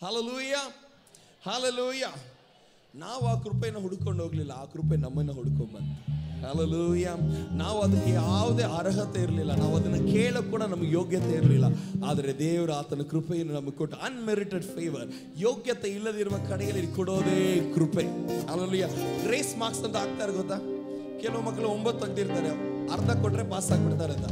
Hallelujah, hallelujah. ನಾವು ಆ ಕೃಪೆಯನ್ನು ಹುಡುಕೊಂಡು ಹೋಗ್ಲಿಲ್ಲ, ಆ ಕೃಪೆ ನಮ್ಮನ್ನು ಹುಡುಕೊಂಡು ಬಂತು. ಹಲ್ಲೆಲೂಯ. ನಾವು ಅದಕ್ಕೆ ಯಾವುದೇ ಅರ್ಹತೆ ಇರಲಿಲ್ಲ, ನಾವು ಅದನ್ನು ಕೇಳಕ್ಕೆ ಕೂಡ ನಮಗೆ ಯೋಗ್ಯತೆ ಇರಲಿಲ್ಲ. ಆದರೆ ದೇವರು ಆತನ ಕೃಪೆಯನ್ನು ನಮಗೆ ಕೊಟ್ಟು, ಅನ್ಮೆರಿಟೆಡ್ ಫೇವರ್, ಯೋಗ್ಯತೆ ಇಲ್ಲದಿರುವ ಕಡೆಯಲ್ಲಿ ಕೊಡೋದೇ ಕೃಪೆ. ಹಲ್ಲೆಲೂಯ. ಗ್ರೇಸ್ ಮಾರ್ಕ್ಸ್ ಅಂತ ಹಾಕ್ತಾರೆ ಗೊತ್ತಾ? ಕೆಲವು ಮಕ್ಕಳು 9 ತೆಗೆದಿರ್ತಾರೆ, ಅರ್ಧ ಕೊಟ್ರೆ ಪಾಸ್ ಆಗ್ಬಿಡ್ತಾರೆ ಅಂತ.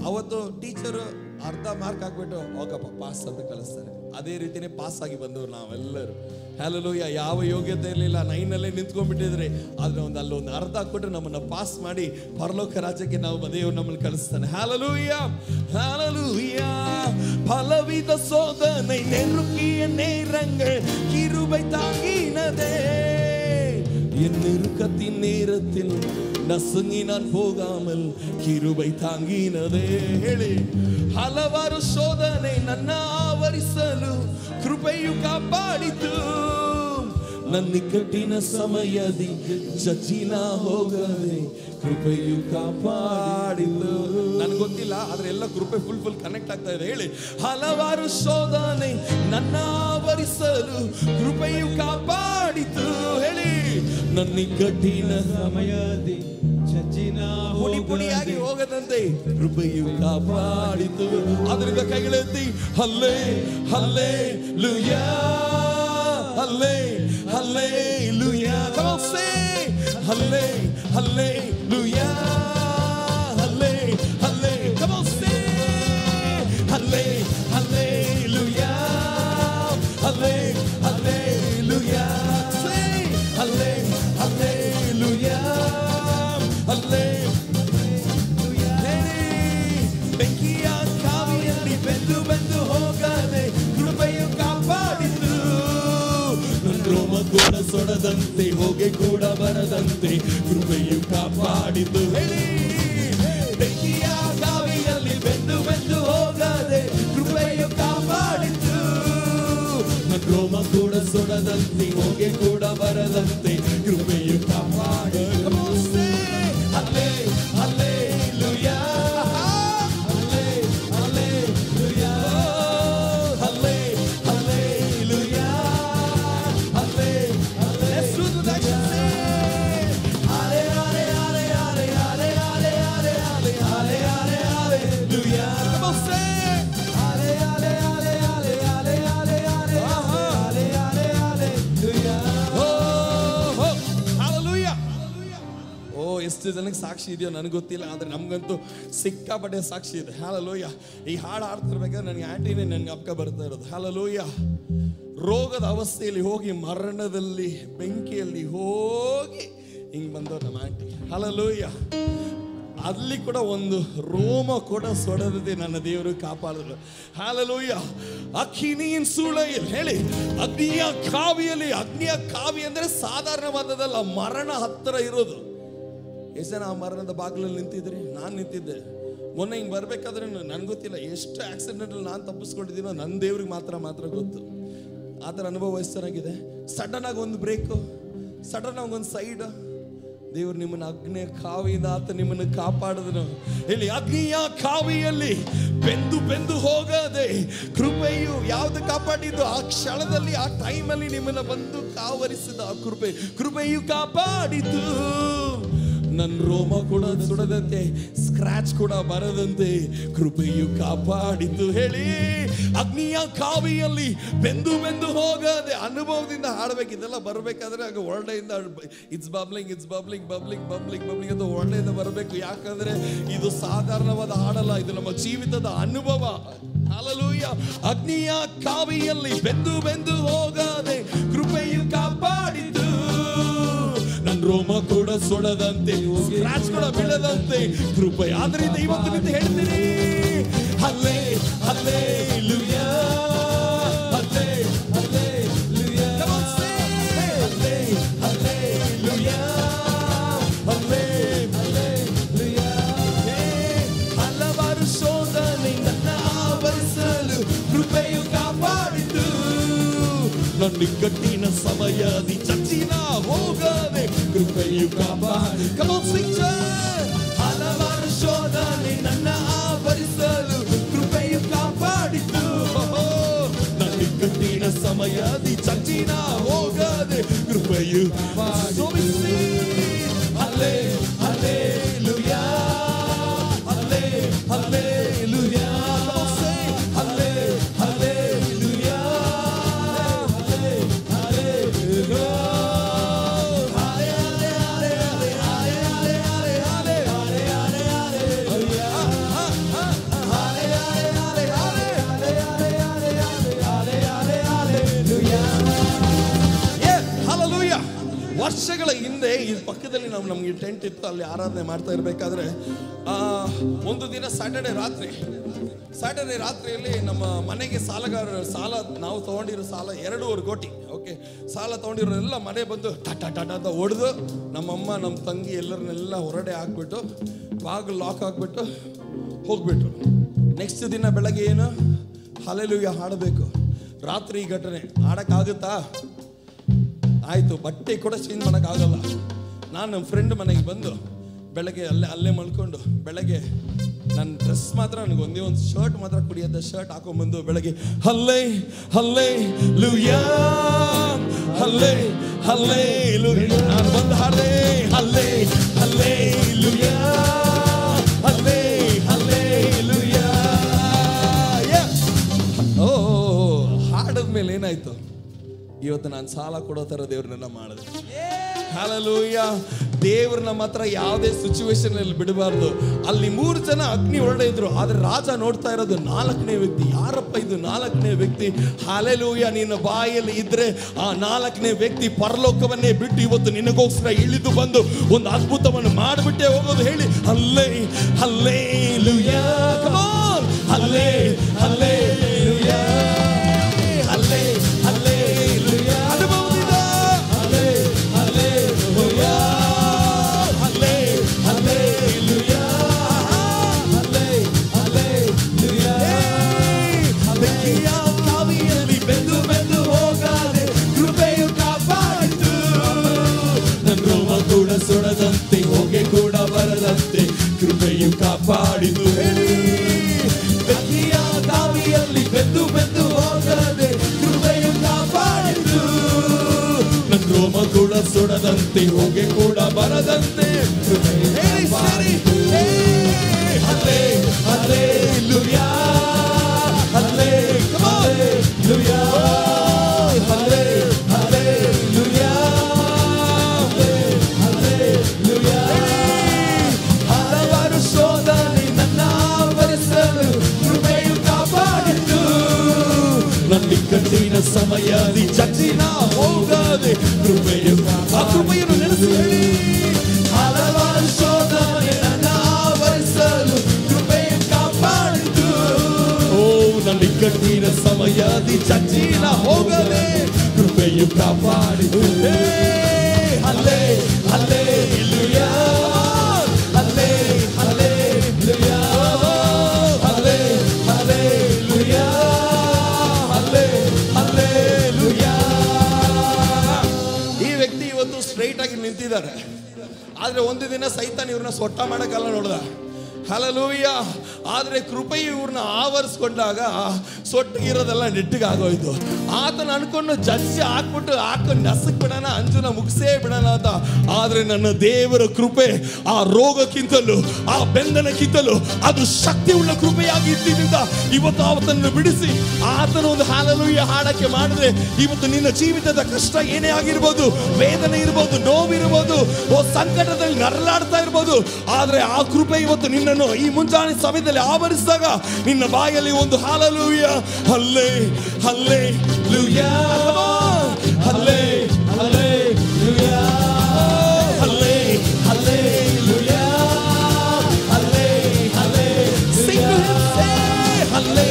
ಅವತ್ತು ಟೀಚರು ಅರ್ಧ ಮಾರ್ಕ್ ಹಾಕ್ಬಿಟ್ಟು ಹೋಗಪ್ಪ ಪಾಸ್ ಅಂತ ಕಳಿಸ್ತಾರೆ. ಅದೇ ರೀತಿನೇ ಪಾಸ್ ಆಗಿ ಬಂದವರು ನಾವೆಲ್ಲರೂ. ಹಲ್ಲೆಲೂಯ. ಯಾವ ಯೋಗ್ಯತೆ ಇರಲಿಲ್ಲ, 9 ನಿಂತ್ಕೊಂಡ್ಬಿಟ್ಟಿದ್ರೆ, ಆದ್ರೆ ಅಲ್ಲೊಂದು ಅರ್ಧ ಕೊಟ್ಟರೆ ನಮ್ಮನ್ನ ಪಾಸ್ ಮಾಡಿ ಪರಲೋಕ ರಾಜ್ಯಕ್ಕೆ ನಾವು ದೇವರು ನಮ್ಮನ್ನು ಕಳಿಸ್ತಾನೆ. Hallelujah, hallelujah. பலவித சோதனை நெருக்கிய நேரங்கள் கிருபை தாங்கினதே, என் நெருக்கத்தின் நேரத்தில் நசுங்கி நான் போகாமல் கிருபை தாங்கிನದೇ. ಹೇಳಿ, ಹಲವಾರು ಶೋಧನೆ ನನ್ನ ಆವರಿಸಲು ಕೃಪೆಯು ಕಾಪಾಡಿತು, ನನ್ನ ಕಠಿಣ ಸಮಯದಿ ಚಚ್ಚಿನ ಹೋಗದೆ ಕೃಪೆಯು ಕಾಪಾಡಿತು. ನನ್ಗೆ ಗೊತ್ತಿಲ್ಲ, ಆದ್ರೆ ಎಲ್ಲ ಕೃಪೆ ಫುಲ್ ಕನೆಕ್ಟ್ ಆಗ್ತಾ ಇದೆ. ಹೇಳಿ, ಹಲವಾರು ಶೋಧನೆ ನನ್ನ ಆವರಿಸಲು ಕೃಪೆಯು ಕಾಪಾಡಿತು. ಹೇಳಿ, ನನ್ನ ಕಠಿಣ ಸಮಯದಿ ಪುಡಿ ಪುಡಿಯಾಗಿ ಹೋಗದಂತೆ ಕೃಪೆಯು ಕಾಪಾಡಿತು. ಅದರಿಂದ ಕೈಗಳೆತ್ತಿ ಹಲ್ಲೆ ಹಲ್ಲೆಲೂಯಾ, ಹಲ್ಲೆ ಹಲ್ಲೆಲೂಯಾ. Come on, say ಹಲ್ಲೆ ಹಲ್ಲೆಲೂಯಾ, ಹಲ್ಲೆ ಹಲ್ಲೆ. Come on, say ಹಲ್ಲೆ ಹಲ್ಲೆಲೂಯಾ, ಹಲ್ಲೆ ಹಲ್ಲೆಲೂಯಾ. Say ಹಲ್ಲೆ ಹಲ್ಲೆಲೂಯಾ, ಹಲ್ಲೆ. ಬೆಂಕಿಯ ಕಾವಿಯಲ್ಲಿ ಬೆಂದು ಬೆಂದು ಹೋಗದೆ ಕೃಪೆಯು ಕಾಪಾಡಿತು, ರೋಮ ಕೂಡ ಸೊಡದಂತೆ ಹೋಗೆ ಕೂಡ ಬರದಂತೆ ಕೃಪೆಯು ಕಾಪಾಡಿತು. ಹೇಳಿ, ಬೆಂಕಿಯ ಕಾವಿಯಲ್ಲಿ ಬೆಂದು ಬೆಂದು ಹೋಗದೆ ಕೃಪೆಯು ಕಾಪಾಡಿತು, ರೋಮ ಕೂಡ ಸೊಡದಂತೆ ಹೋಗೆ ಕೂಡ ಬರದಂತೆ ಕೃಪೆಯು ಕಾಪಾಡಿತು. ಹಲ್ಲೆ ಹಲ್ಲೆಲೂಯಾ, ಹಲ್ಲೆ ಹಲ್ಲೆಲೂಯಾ, ಹಲ್ಲೆ ಹಲ್ಲೆಲೂಯಾ, ಹಲ್ಲೆ ಹಲ್ಲೆ. Let's do the next thing. Hale hale hale hale hale hale hale hale hale hale hallelujah. Come on, say hale hale hale hale hale hale hale hale hale hallelujah. Oh hallelujah. ಎಷ್ಟು ಜನಕ್ಕೆ ಸಾಕ್ಷಿ ಇದೆಯೋ ನನಗೆ ಗೊತ್ತಿಲ್ಲ, ಆದ್ರೆ ನಮ್ಗಂತೂ ಸಿಕ್ಕಾಪಟ್ಟೆ ಸಾಕ್ಷಿ ಇದೆ. Hallelujah. ಈ ಹಾಡು ಹಾಡ್ತಿರ್ಬೇಕಾದ್ರೆ ನನಗೆ ಆಂಟಿನೇ ನನಗೆ ಅಪ್ಪ ಬರ್ತಾ ಇರೋದು. ಹಲ್ಲೆಲೂಯಾ. ರೋಗದ ಅವಸ್ಥೆಯಲ್ಲಿ ಹೋಗಿ, ಮರಣದಲ್ಲಿ ಬೆಂಕಿಯಲ್ಲಿ ಹೋಗಿ ಹಿಂಗ್ ಬಂದವ್ರು ನಮ್ಮ ಆಂಟಿ. ಹಲ್ಲೆಲೂಯಾ. ಅಲ್ಲಿ ಕೂಡ ಒಂದು ರೋಮ ಕೂಡ ಸೊಡದೆ ನನ್ನ ದೇವರು ಕಾಪಾಡಿದ್ರು. ಹಲ್ಲೆಲೂಯಾ. ಅಗ್ನಿಯ ಸೂಳೆಯಲ್ಲಿ, ಹೇಳಿ, ಅಗ್ನಿಯ ಕಾವಿಯಲ್ಲಿ. ಅಗ್ನಿಯ ಕಾವಿ ಅಂದ್ರೆ ಸಾಧಾರಣವಾದದಲ್ಲ, ಮರಣ ಹತ್ತಿರ ಇರೋದು. ಎಷ್ಟು ಜನ ಆ ಮರಣದ ಬಾಗಿಲಲ್ಲಿ ನಿಂತಿದ್ರಿ? ನಾನು ನಿಂತಿದ್ದೆ ಮೊನ್ನೆ. ಹಿಂಗೆ ಬರ್ಬೇಕಾದ್ರೆ ನನ್ಗೆ ಗೊತ್ತಿಲ್ಲ ಎಷ್ಟು ಆಕ್ಸಿಡೆಂಟಲ್ಲಿ ನಾನು ತಪ್ಪಿಸ್ಕೊಂಡಿದ್ದೀನೋ ನನ್ನ ದೇವ್ರಿಗೆ ಮಾತ್ರ ಗೊತ್ತು. ಆ ಥರ ಅನುಭವ ಎಷ್ಟು ಚೆನ್ನಾಗಿದೆ. ಸಡನ್ ಆಗಿ ಒಂದು ಬ್ರೇಕು, ಸಡನ್ ಆಗಿ ಒಂದು ಸೈಡ್. ದೇವರು ನಿಮ್ಮನ್ನ ಅಗ್ನಿಯ ಕಾವಿಯಿಂದ ಆತ ನಿಮ್ಮನ್ನು ಕಾಪಾಡಿದನು. ಇಲ್ಲಿ ಅಗ್ನಿಯ ಕಾವಿಯಲ್ಲಿ ಬೆಂದು ಬೆಂದು ಹೋಗದೆ ಕೃಪೆಯು ಯಾವ್ದು ಕಾಪಾಡಿದ್ದು? ಆ ಕ್ಷಣದಲ್ಲಿ, ಆ ಟೈಮಲ್ಲಿ ನಿಮ್ಮನ್ನ ಬಂದು ಕಾವರಿಸಿದ ಆ ಕೃಪೆಯು ಕಾಪಾಡಿತು. ನನ್ನ ರೋಮ ಕೂಡ ಸುಡದಂತೆ, ಸ್ಕ್ರಾಚ್ ಕೂಡ ಬರದಂತೆ ಕೃಪೆಯು ಕಾಪಾಡಿತು. ಹೇಳಿ, ಅಗ್ನಿಯ ಕಾವಿಯಲ್ಲಿ ಬೆಂದು ಬೆಂದು ಹೋಗದೆ. ಅನುಭವದಿಂದ ಹಾಡಬೇಕು. ಇದೆಲ್ಲ ಬರಬೇಕಾದ್ರೆ ಆಗ ಒಳ್ಳೆಯಿಂದ it's bubbling it's bubbling bubbling bubbling bubbling ಅಂತ ಒಳ್ಳೆಯಿಂದ ಬರಬೇಕು. ಯಾಕಂದ್ರೆ ಇದು ಸಾಧಾರಣವಾದ ಹಾಡಲ್ಲ, ಇದು ನಮ್ಮ ಜೀವಿತದ ಅನುಭವ. ಹಲ್ಲೆಲೂಯಾ. ಅಗ್ನಿಯ ಕಾವಿಯಲ್ಲಿ ಬೆಂದು ಬೆಂದು ಹೋಗದೆ ಕೃಪೆಯು ಕಾಪಾಡಿತು, ನನ್ನ ರೋಮ ಕೂಡ ಸೊಡದಂತೆ, ಸ್ಕ್ರಾಚ್ ಕೂಡ ಬೀಳದಂತೆ ಕೃಪೆ. ಆದ್ರಿಂದ ಇವತ್ತು ನಿಂತು ಹೇಳ್ತೀನಿ, ಹಲ್ಲೆ ಹಲ್ಲೆಲೂಯಾ, ಹಲ್ಲೆ ಹಲ್ಲೆಲೂಯಾ. Come on, say ಹಲ್ಲೆ ಹಲ್ಲೆಲೂಯಾ, ಹಲ್ಲೆ ಹಲ್ಲೆಲೂಯಾ. ಹಲವಾರು ಶೋಧನೆ ನನ್ನ ಆವರಿಸಲು ಕೃಪೆಯು ಕಾಪಾಡಿತು, ನನ್ನ ಕಠಿಣ ಸಮಯದಿ ಚಚ್ಚಿನ ಹೋಗದೆ ಕೃಪೆಯು ಕಾಪಾಡಿ. Come on, sing it. ಹಲವಾರು ಶೋಧನೆ ನನ್ನ ಆವರಿಸಲು ಕೃಪೆಯು ಕಾಪಾಡಿತು, ನನ್ನ ಕಠಿಣ ಸಮಯ ಸಮಯದಿ ಚಚ್ಚಿನ ಹೋಗದೆ ಕೃಪೆಯು ಸೋಮಿಸಿ. ಹಲ್ಲೆ ಹಲ್ಲೆಲೂಯಾ ಹಲ್ಲೆ ಹಲ್ಲೆಲೂಯಾ ಹಲ್ಲೆ ಹಲ್ಲೆಲೂಯಾ ಹಲ್ಲೆ ಹಲ್ಲೆಲೂಯಾ. ವರ್ಷಗಳ ಹಿಂದೆ ಈ ಪಕ್ಕದಲ್ಲಿ ನಮ್ಗೆ ಟೆಂಟ್ ಇತ್ತು, ಅಲ್ಲಿ ಆರಾಧನೆ ಮಾಡ್ತಾ ಇರಬೇಕಾದ್ರೆ ಒಂದು ದಿನ ಸ್ಯಾಟರ್ಡೆ ರಾತ್ರಿಯಲ್ಲಿ ನಮ್ಮ ಮನೆಗೆ ಸಾಲ ನಾವು ತಗೊಂಡಿರೋ ಸಾಲ 2.5 ಕೋಟಿ. ಓಕೆ, ಸಾಲ ತಗೊಂಡಿರೋ ಎಲ್ಲ ಮನೆ ಬಂದು ಟಾಟಾ ಟಾಟಾ ಅಂತ ಹೊಡೆದು ನಮ್ಮಮ್ಮ ನಮ್ಮ ತಂಗಿ ಎಲ್ಲರನ್ನೆಲ್ಲ ಹೊರಡೆ ಹಾಕ್ಬಿಟ್ಟು ಬಾಗಿಲು ಲಾಕ್ ಹಾಕ್ಬಿಟ್ಟು ಹೋಗ್ಬಿಟ್ರು. ನೆಕ್ಸ್ಟ್ ದಿನ ಬೆಳಗ್ಗೆ ಏನು ಹಲ್ಲೆಲೂಯಾ ಹಾಡಬೇಕು. ರಾತ್ರಿ ಈ ಘಟನೆ ಆಡೋಕ್ಕಾಗುತ್ತಾ? ಆಯಿತು, ಬಟ್ಟೆ ಕೂಡ ಚೇಂಜ್ ಮಾಡೋಕ್ಕಾಗಲ್ಲ. ನಾನು ನಮ್ಮ ಫ್ರೆಂಡ್ ಮನೆಗೆ ಬಂದು ಬೆಳಗ್ಗೆ ಅಲ್ಲೇ ಮಲ್ಕೊಂಡು ಬೆಳಗ್ಗೆ ನನ್ನ ಡ್ರೆಸ್ ಮಾತ್ರ ನನಗೆ ಒಂದೇ ಒಂದು ಶರ್ಟ್ ಮಾತ್ರ ಕುಡಿಯೋದ ಶರ್ಟ್ ಹಾಕೊಂಡ್ಬಂದು ಬೆಳಗ್ಗೆ ಹಲ್ಲೆ ಹಲ್ಲೆ ಲೂಯಾ ಹಲ್ಲೆ ಹಲ್ಲೆ ಲೂಯಾ ನಾನು ಬಂದು ಹಾಡೆ ಹಲ್ಲೆ ಹಲ್ಲೆ ಲೂಯಾ ಹಲ್ಲೆ ಹಲ್ಲೆ ಲೂಯಾ. ಓ, ಹಾಡಿದ್ಮೇಲೆ ಏನಾಯ್ತು? ಇವತ್ತು ನಾನು ಸಾಲ ಕೊಡೋ ಥರ ದೇವ್ರನ್ನೆಲ್ಲ ಮಾಡಿದೆ. ಹಲ್ಲೆಲೂಯಾ. ದೇವ್ರು ನಮ್ಮ ಹತ್ರ ಯಾವುದೇ ಸಿಚುವೇಶನ್ ಅಲ್ಲಿ ಬಿಡಬಾರ್ದು. ಅಲ್ಲಿ 3 ಜನ ಅಗ್ನಿ ಹೊರಡೆ ಇದ್ರು, ಆದ್ರೆ ರಾಜ ನೋಡ್ತಾ ಇರೋದು 4ನೇ ವ್ಯಕ್ತಿ. ಯಾರಪ್ಪ ಇದು 4ನೇ ವ್ಯಕ್ತಿ? ಹಲ್ಲೆಲೂಯಾ. ನಿನ್ನ ಬಾಯಲ್ಲಿ ಇದ್ರೆ ಆ 4ನೇ ವ್ಯಕ್ತಿ ಪರಲೋಕವನ್ನೇ ಬಿಟ್ಟು ಇವತ್ತು ನಿನಗೋಸ್ಕರ ಇಳಿದು ಬಂದು ಒಂದು ಅದ್ಭುತವನ್ನು ಮಾಡಿಬಿಟ್ಟೆ ಹೋಗೋದು. ಹೇಳಿ ಹಲ್ಲೆ ಹಲ್ಲೆಲೂಯಾ. ಕಮ್ ಆನ್, ಹಲ್ಲೆ ಹಲ್ಲೆಲೂಯಾ ಹಲ್ಲೆ ಹಲ್ಲೆಲೂಯಾ. ಅನುಭವದಿಂದ ಹಲ್ಲೆ ಹಲ್ಲೆಲೂಯಾ ಹಲ್ಲೆ ಹಲ್ಲೆಲೂಯಾ ಹಲ್ಲೆ ಹಲ್ಲೆಲೂಯಾ. ಬೆಂಕಿಯ ಕಾವಿಯಲ್ಲಿ ಬೆಂದು ಹೋಗದೆ ಕೃಪೆಯು ಕಾಪಾಡಿತು. ನನ್ನ ರೋಮ ಕೂಡ ಸುಡದಂತೆ ಹೊಗೆ ಕೂಡ ಬರದಂತೆ ಕೃಪೆಯು ಕಾಪಾಡಿತು. ಬೆಂಕಿಯ ಕಾವಿಯಲ್ಲಿ ಬೆಂದು ಹೋಗದೆ ಕೃಪೆಯು ಕಾಪಾಡಿತು. ನನ್ನ ರೋಮ ಕೂಡ ಸುಡದಂತೆ ಹೊಗೆ ಕೂಡ ಬರದಂತೆ ಕೃಪೆಯು ಕಾಪಾಡಿತು. ಹಲ್ಲೆ ಹಲ್ಲೆಲೂಯಾ ಹಲ್ಲೆ ಹಲ್ಲೆಲೂಯಾ ಹಲ್ಲೆ ಹಲ್ಲೆಲೂಯಾ ಹಲ್ಲೆ ಹಲ್ಲೆಲೂಯಾ. ಹಲವಾರು ಶೋಧನೆ ನನ್ನ ಆವರಿಸಲು ಕೃಪೆಯು ಕಾಪಾಡಿತು. ನನ್ನ ಕಠಿಣ ಸಮಯದಿ ಚಚ್ಚಿನ ಹೋಗದೆ ಕೃಪೆಯು ಆ ಕೃಪೆಯನ್ನು ನೆನೆಸಿ ಹೇಳಿ. ಹಲವಾರು ಶೋಧನೆ ನನ್ನ ಆವರಿಸಲು ಕೃಪೆಯು ಕಾಪಾಡಿತು. ಓ, ನನ್ನ ಕಠಿಣ ಸಮಯದಿ ಚಚ್ಚಿನ ಹೋಗದೆ ಕೃಪೆಯು ಕಾಪಾಡಿತು. ಹಲ್ಲೆ ಹಲ್ಲೆಲೂಯಾ ಹಲ್ಲೆ ಹಲ್ಲೆಲೂಯಾ ಹಲ್ಲೆ ಹಲ್ಲೆಲೂಯಾ ಹಲ್ಲೆ ಹಲ್ಲೆಲೂಯಾ. ಈ ವ್ಯಕ್ತಿ ಇವತ್ತು ಸ್ಟ್ರೈಟ್ ಆಗಿ ನಿಂತಿದ್ದಾರೆ, ಆದ್ರೆ ಒಂದು ದಿನ ಸೈತಾನ್ ಇವ್ರನ್ನ ಸೊಟ್ಟ ಮಾಡಕ್ಕೆಲ್ಲ ನೋಡ್ದ. ಹಲ್ಲೆಲೂಯಾ. ಆದ್ರೆ ಕೃಪೆಯು ಇವ್ರನ್ನ ಆವರಿಸ್ಕೊಂಡಾಗ ಸೊಟ್ಟಿಗಿರೋದೆಲ್ಲ ನೆಟ್ಟಿಗಾಗೋಯ್ತು. ಆತನ ಅನ್ಕೊಂಡು ಜಜ್ಜಿ ಹಾಕೊಂಡು ನಸಕ್ ಬಿಡೋಣ, ಅಂಜುನ ಮುಗಿಸೇ ಬಿಡೋಣ ಅಂತ. ಆದ್ರೆ ನನ್ನ ದೇವರ ಕೃಪೆ ಆ ರೋಗಕ್ಕಿಂತಲೂ ಆ ಬೆಂದನಕ್ಕಿಂತಲೂ ಅದು ಶಕ್ತಿ ಉಳ್ಳ ಕೃಪೆಯಾಗಿ ಇದ್ದಿದ್ದರಿಂದ ಇವತ್ತು ಆತನನ್ನು ಬಿಡಿಸಿ ಆತನ ಒಂದು ಹಲ್ಲೆಲೂಯಾ ಹಾಡಕ್ಕೆ ಮಾಡಿದ್ರೆ ಇವತ್ತು ನಿನ್ನ ಜೀವಿತದ ಕಷ್ಟ ಏನೇ ಆಗಿರ್ಬೋದು, ವೇದನೆ ಇರ್ಬೋದು, ನೋವಿರ್ಬೋದು, ಸಂಕಟದಲ್ಲಿ ನರಳಾಡ್ತಾ ಇರ್ಬೋದು, ಆದ್ರೆ ಆ ಕೃಪೆ ಇವತ್ತು ನಿನ್ನನ್ನು ಈ ಮುಂಜಾನೆ ಸಮಯದಲ್ಲಿ ಆವರಿಸಿದಾಗ ನಿನ್ನ ಬಾಯಲ್ಲಿ ಒಂದು ಹಲ್ಲೆಲೂಯಾ ಹಲ್ಲೆ ಹಲ್ಲೆಲೂಯಾ ಹಲ್ಲೆ ಹಲ್ಲೆಲೂಯಾ ಹಲ್ಲೆ ಹಲ್ಲೆಲೂಯಾ ಹಲ್ಲೆ ಹಲ್ಲೆಲೂಯಾ ಹಲ್ಲೆ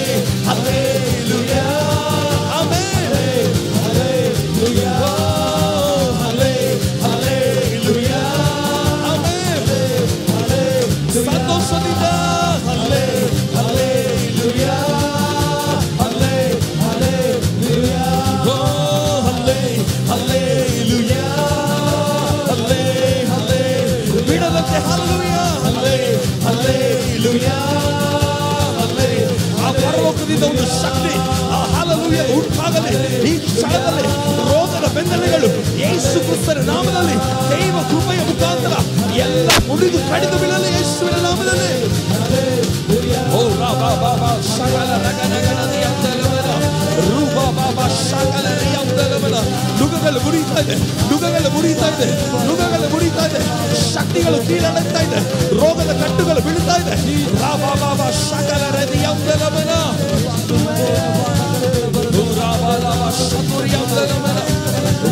ಹಲ್ಲೆಲೂಯಾ ಆಮೆನ್ ಹಲ್ಲೆಲೂಯಾ ಹಲ್ಲೆ ಹಲ್ಲೆಲೂಯಾ ಆಮೆನ್ ಸಂತೋಷದಿಂದ ಹಲ್ಲೆ ಹಲ್ಲೆಲೂಯಾ ಹಲ್ಲೆ ಹಲ್ಲೆಲೂಯಾ ಹಲ್ಲೆ ಹಲ್ಲೆಲೂಯಾ ಹಲ್ಲೆ ಹಲ್ಲೆ ಬಿಡದಂತೆ ಹಲ್ಲೆಲೂಯಾ ಹಲ್ಲೆ ಹಲ್ಲೆಲೂಯಾ ಹಲ್ಲೆ. ಆ ಪರಲೋಕದಿಂದ ಒಂದು ಶಕ್ತಿ ಆ ಹಲ್ಲೆಲೂಯಾ ಹಲ್ಲೆಲೂಯಾ ಉಂಟಾಗಲಿ. ಈ ಕ್ಷಣದಲ್ಲಿ ರೋಗದ ಬೆಂಬಲಗಳು ಯೇಸು ಕ್ರಿಸ್ತನ ನಾಮದಲ್ಲಿ ದೈವ ಕೃಪೆಯ ಮುಖಾಂತರ ಎಲ್ಲ ಮುರಿದು ಕಡಿದು ಬೀಳಲಿ ಯೇಸುವಿನ ನಾಮದಲ್ಲಿ. ಓ ರಾಬಾ ಬಾಬಾ ಶಗಲ ರಗನಗನದಿ ಅಂತಲವನ ರೂಬಾ ಬಾಬಾ ಶಗಲ ರಿಯಂತಲವನ ನುಗಗಳು ಮುರಿತಾ ಇದೆ, ನುಗಗಳು ಮುರಿತಾ ಇದೆ, ನುಗಗಳು ಮುರಿತಾ ಇದೆ. ಶಕ್ತಿಗಳು ಕೀಳಾಡುತ್ತಾ ಇದೆ, ರೋಗದ ಕಟ್ಟುಗಳು ಬೀಳುತ್ತಾ ಇದೆ. ರಾಬಾ ಬಾಬಾ ಶಗಲ ರಿಯಂತಲವನ ರೂಬಾ ಬಾಬಾ ಶತುರಿಯಂತಲವನ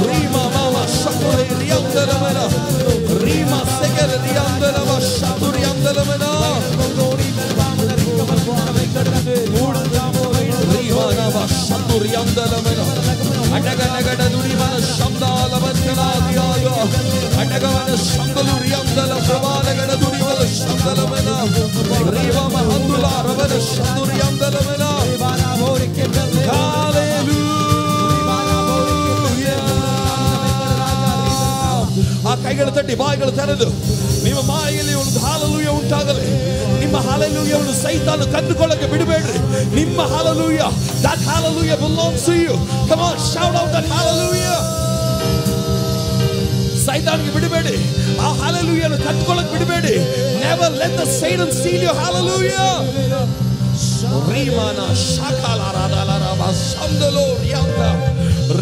ರೀಮಾ ಮಾಮಾ ಶತುರಿ ರಿಯಂತಲವನ ರೀಮಾ ಸೆಗಲ ರಿಯಂತಲವ ಶತುರಿಯಂತಲವನ ರೀಮಾನವ ಶತುರಿಯಂತಲವನ ಅಡಗನಗಡ ದುರಿಮನ ಶಬ್ದಾಲವತ್ಕಲಾದಿಯಾಗ ಅಡಗವನ ಶಂಗಲುರಿಯಂತಲ ಪ್ರವಾಲಗಡ ದುರಿಮನ ಶಬ್ದಲವನ ರೀವಮ ಹಂದುಲಾರವನ ಶತುರಿಯಂತಲವನ ಆ ಕೈಗಳು ತಟ್ಟಿ ಬಾಯಿಗಳು ತೆರೆದು ನಿಮ್ಮ ಬಾಯಿಯಲ್ಲಿ ಒಂದು ಹಾಲೆಲೂಯಾ ಉಂಟಾಗಲಿ. ನಿಮ್ಮ ಹಾಲೆಲೂಯಾವನ್ನು ಸೈತಾನ ಕದ್ದುಕೊಳ್ಳಕ್ಕೆ ಬಿಡಬೇಡ್ರಿ. ನಿಮ್ಮ hallelujah, that hallelujah belongs to you. Come on, shout out that hallelujah. ಸೈತಾನಿಗೆ ಬಿಡಬೇಡಿ, ಆ ಹಾಲೆಲೂಯಾವನ್ನು ಕದ್ದುಕೊಳ್ಳಕ್ಕೆ ಬಿಡಬೇಡಿ. Never let the Satan steal your hallelujah. ರೀಮನ ಶಕಲರದಲರವ ಶಂದಲೋ ರಿಯಂತ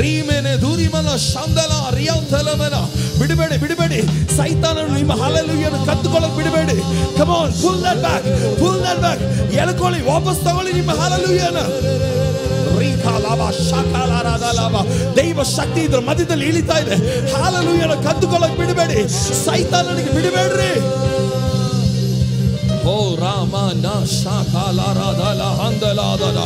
ರೀಮೆನೆ ದುರಿಮನ ಶಂದಲ ರಿಯಂತಲವನ ಬಿಡಬೇಡಿ, ಬಿಡಬೇಡಿ. ಸೈತಾನನು ನಿಮ್ಮ ಹಲ್ಲೆಲೂಯಾವನ್ನು ಕದ್ದುಕೊಳ್ಳಕ್ಕೆ ಬಿಡಬೇಡಿ. Come on, pull that back, pull that back. ಎಳ್ಕೊಳ್ಳಿ, ವಾಪಸ್ ತಗೊಳ್ಳಿ ನಿಮ್ಮ ಹಲ್ಲೆಲೂಯಾನ. ರೀಕಾಲವ ಶಕಲರದಲವ ದೈವ ಶಕ್ತಿ ಇದ್ರ ಮಧ್ಯದಲ್ಲಿ ಇಳಿತಾ ಇದೆ. ಹಲ್ಲೆಲೂಯಾವನ್ನು ಕದ್ದುಕೊಳ್ಳಕ್ಕೆ ಬಿಡಬೇಡಿ, ಸೈತಾನನಿಗೆ ಬಿಡಬೇಡ್ರಿ. ಓ ರಾಮನ ಶಾಖಾಲಾರಾದಲ ಹಂದಲಾದಲ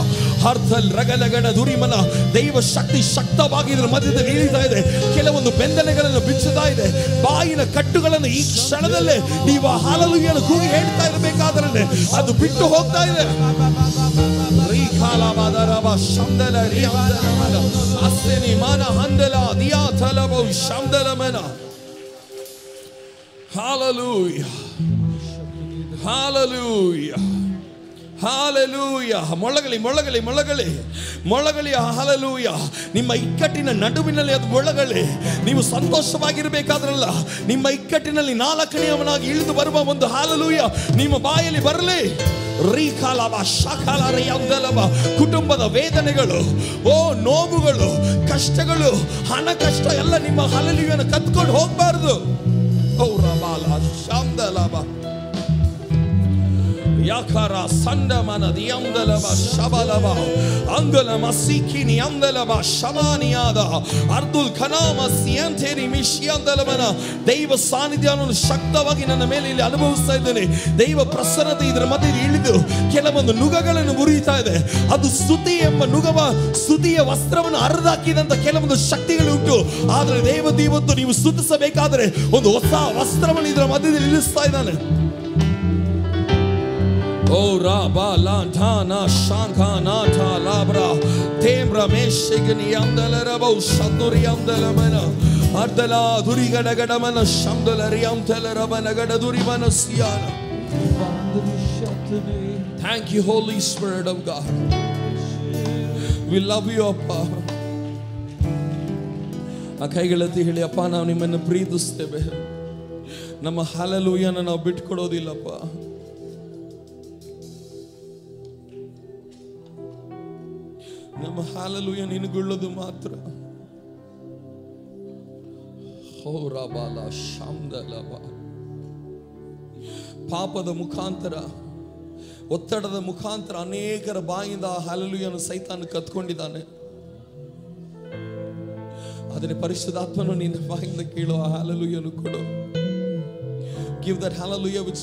ಹರ್ತಲ್ ರಗಲಗಡ ದುರಿಮನ ದೈವ ಶಕ್ತಿ ಶಕ್ತವಾಗಿ ಇದರ ಮಧ್ಯದಲ್ಲಿ ಇಳಿತಾ ಇದೆ. ಕೆಲವೊಂದು ಬೆಂದನೆಗಳನ್ನು ಬಿಚ್ಚುತ್ತಾ ಇದೆ. ಬಾಯಿನ ಕಟ್ಟುಗಳನ್ನು ಈ ಕ್ಷಣದಲ್ಲೇ ನೀವು ಹಾಲೆಲೂಯಾವನ್ನು ಕೂಗಿ ಹೇಳ್ತಾ ಇರಬೇಕಾದ್ರೆ ಅದು ಬಿಟ್ಟು ಹೋಗ್ತಾ ಇದೆ. ರೀಕಾಲವಾದರವ ಶಂದಲ ರಿಯಂದಲಮನ ಅಸ್ಸೆನಿ ಮನ ಹಂದಲ ದಿಯಾತಲವ ಶಂದಲಮನ. Hallelujah. Hallelujah. Hallelujah. ಮೊಳಗಲಿ ಮೊಳಗಲಿ ಮೊಳಗಲಿ ಮೊಳಗಲಿ. ಹಲ್ಲೆಲೂಯಾ. ನಿಮ್ಮ ಇಕ್ಕಟ್ಟಿನ ನಡುವಿನಲ್ಲಿ ಅದು ಮೊಳಗಲಿ. ನೀವು ಸಂತೋಷವಾಗಿರಬೇಕಾದ್ರಲ್ಲ, ನಿಮ್ಮ ಇಕ್ಕಟ್ಟಿನಲ್ಲಿ ನಾಲ್ಕನೆಯವನಾಗಿ ಇಳಿದು ಬರುವ ಒಂದು ಹಲ್ಲೆಲೂಯಾ ನಿಮ್ಮ ಬಾಯಲ್ಲಿ ಬರಲಿ. ರೀಕಾಲವ ಶಕಲರಿಯಂದಲವ ಕುಟುಂಬದ ವೇದನೆಗಳು, ಓ ನೋವುಗಳು, ಕಷ್ಟಗಳು, ಹಣ ಕಷ್ಟ ಎಲ್ಲ ನಿಮ್ಮ ಹಲ್ಲೆಲೂಯಾವನ್ನು ಕತ್ಕೊಂಡು ಹೋಗಬಾರದು. ಓ ರಬಾಲ ಶಂದಲವ ಯಾಕಾರ ಸಂಡಮನ ದಿಯಂದಲವ ಶಬಲವ ಅಂಗಲಮ ಸಿಕ್ಕಿನಿ ಅಂದಲವ ಶಮಾನಿಯಾದ ಅರ್ದುಲ್ ಖನಾಮ ಸಿಯಂಥೇರಿ ಮಿಶಿಯಂದಲವನ ದೈವ ಸಾನ್ನಿಧ್ಯವನ್ನು ಶಕ್ತವಾಗಿ ನನ್ನ ಮೇಲೆ ಇಲ್ಲಿ ಅನುಭವಿಸ್ತಾ ಇದ್ದೇನೆ. ದೈವ ಪ್ರಸನ್ನತೆ ಇದರ ಮಧ್ಯೆ ಇಳಿದು ಕೆಲವೊಂದು ನುಗಗಳನ್ನು ಮುರಿಯುತ್ತಾ ಇದೆ. ಅದು ಸ್ತುತಿ ಎಂಬ ನುಗವ ಸ್ತುತಿಯ ವಸ್ತ್ರವನ್ನು ಹರಿದಾಕಿದಂತ ಕೆಲವೊಂದು ಶಕ್ತಿಗಳು ಉಂಟು. ಆದರೆ ದೇವತೆ ಇವತ್ತು ನೀವು ಸ್ತುತಿಸಬೇಕಾದರೆ ಒಂದು ಹೊಸ ವಸ್ತ್ರವನ್ನು ಇದರ ಮಧ್ಯದಲ್ಲಿ ಇಳಿಸ್ತಾ ಇದ್ದಾನೆ. ಓ ರಾಬಾಲಾಂಠಾನ ಶಾಂಖಾನಾಥ ಲಾಬ್ರಾ ತೇಮ್ರ ಮೇಷಿಗನಿ ಅಂದಲರಬೌ ಶತುರಿಯಂದಲಮನ ಅರ್ಧಲ ದುರಿಗಡಗಡಮನ ಶಂದಲರಿಯಂತಲರಬನಗಡ ದುರಿಮನ ಸಿಯಾನ. Thank you, Holy Spirit of God. We love you, Appa. ಆ ಕೈಗಳತ್ತಿ ಹೇಳಿ, ಅಪ್ಪ ನಾವು ನಿಮ್ಮನ್ನು ಪ್ರೀತಿಸ್ತೇವೆ. ನಮ್ಮ ಹಲ್ಲೆಲೂಯಾನ ನಾವು ಬಿಟ್ಕೊಡೋದಿಲ್ಲಪ್ಪ. ನಮ್ಮ ಹಲ್ಲೆಲೂಯಾ ನಿನಗುಳ್ಳದು ಮಾತ್ರ. ಹೋ ರಬಾಲ ಶಂದಲವ ಪಾಪದ ಮುಖಾಂತರ, ಒತ್ತಡದ ಮುಖಾಂತರ ಅನೇಕರ ಬಾಯಿಂದ ಹಲ್ಲೆಲೂಯಾನ ಸೈತಾನ ಕತ್ಕೊಂಡಿದ್ದಾನೆ. ಆದರೆ ಪರಿಶುದ್ಧಾತ್ಮನು ನಿನ್ನ ಬಾಯಿಂದ ಕೇಳೋ ಆ ಹಲ್ಲೆಲೂಯಾನು ಕೊಡು. Give that hallelujah which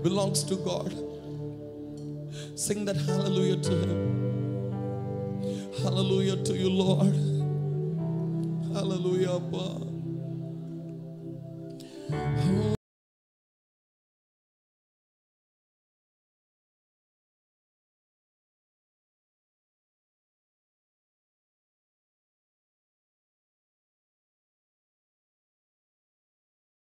belongs to God. Sing that hallelujah to Him. Hallelujah to you, Lord. Hallelujah, Abba.